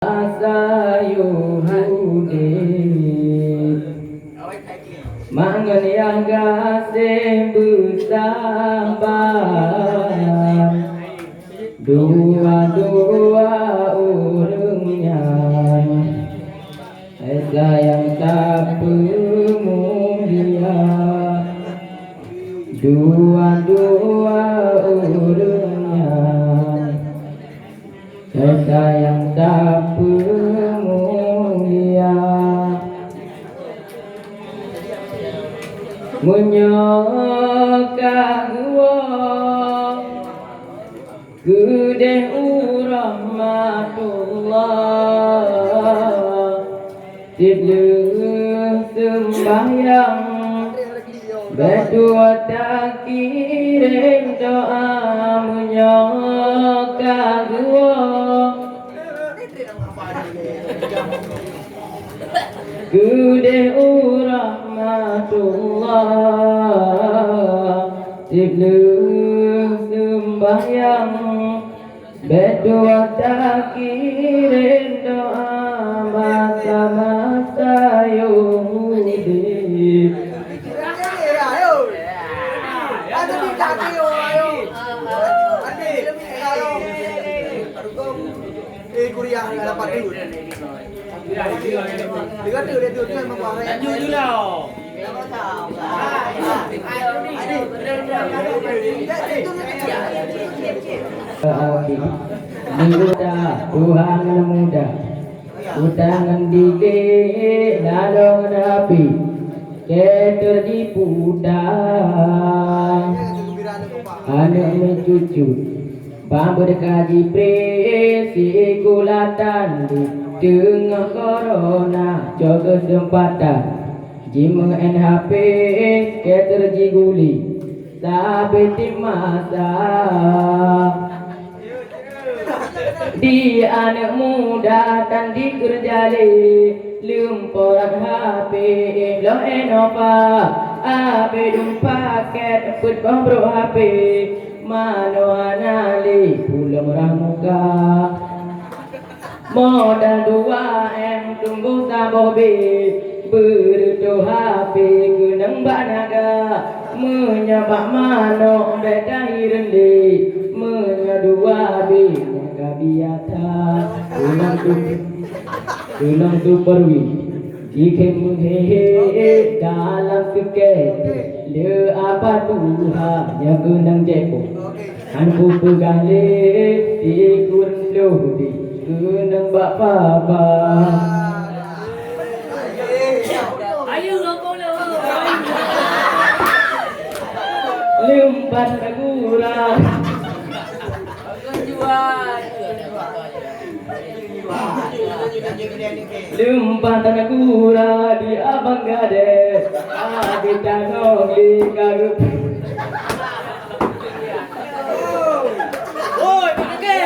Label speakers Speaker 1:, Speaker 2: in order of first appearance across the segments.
Speaker 1: Sayuhudi mangan yang gasih bersabar dua-dua urungnya sayang tak pemulia dua-dua urungnya sayang tak pemulia menyokak wong gede rahmatullah tiblu sembahyang berdua tak kirim doa menyokak wong gede rahmatullah tiblu sembahyang berdua tak kirim doa masa-masa Yahudi
Speaker 2: kuliah nggak dapat dulu. Dengar tuh dia tuh memang lanjut dulu.
Speaker 1: Muda Tuhan muda utangan dike lalong nabi keter di pudang anak mencucu bambu dekaji presi kulatan di tengah corona jaga kesempatan jima NHP keter jiguli sampai masa di anak muda dan di kerjali lumpuran HP lo enova abe dum paket put bro HP mano anali pulang ramuka modal 2M tunggu tabobe berdo HP kenang banaga menyabak mano beda hirende menyadua be kabiata tulang tu perwi ikem hehe dalam tiket le apa Tuhan yang kenang jeko anku pegang le di kurang di kenang bapa
Speaker 3: ayo ngomong lo
Speaker 1: limpas kurang Lumpah tanah kura di abang gade kita nongli karup
Speaker 3: oi pakai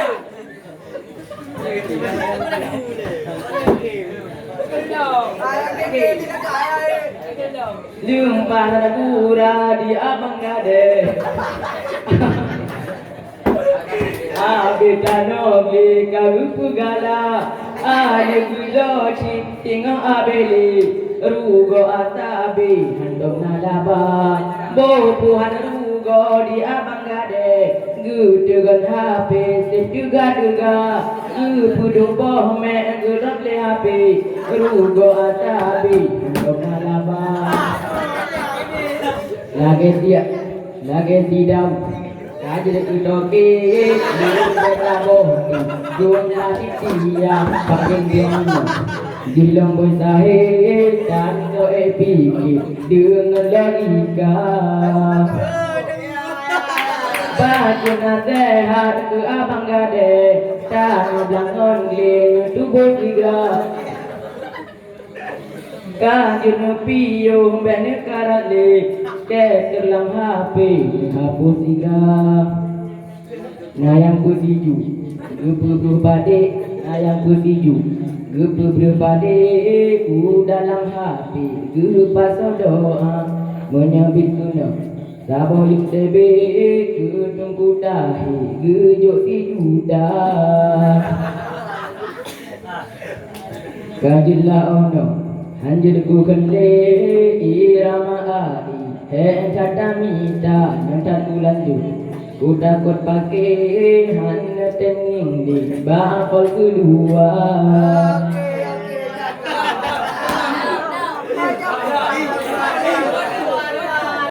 Speaker 1: Lumpah tanah kura di abang gade kita nongli karup gala Ane gulo tinggal abeli rugo atabi handong nalaba bopuhan rugo di abang gade gudegan HP juga gupudung boh me gulot le HP rugo atabi handong nalaba lagi tidak Kaji itoke berabo jumlah tiang pakai dianya bilang bosahe dan do epiki dengan logika baju nasihat ke abang gade dan belangon gling tubuh tiga kaji piung bene karale terlang HP hapus tiga nayang kusiju gepu bade nayang kusiju gepu bade ku dalam HP gepas doa menyambit kuna Sabo yuk tebe kudung kudahi gejuk si juda Kajilah ono Hanjir ku kende irama ai Hen tata mita Nantat ku lanjut Ku takut pakai Hana tenging di Bakal kedua.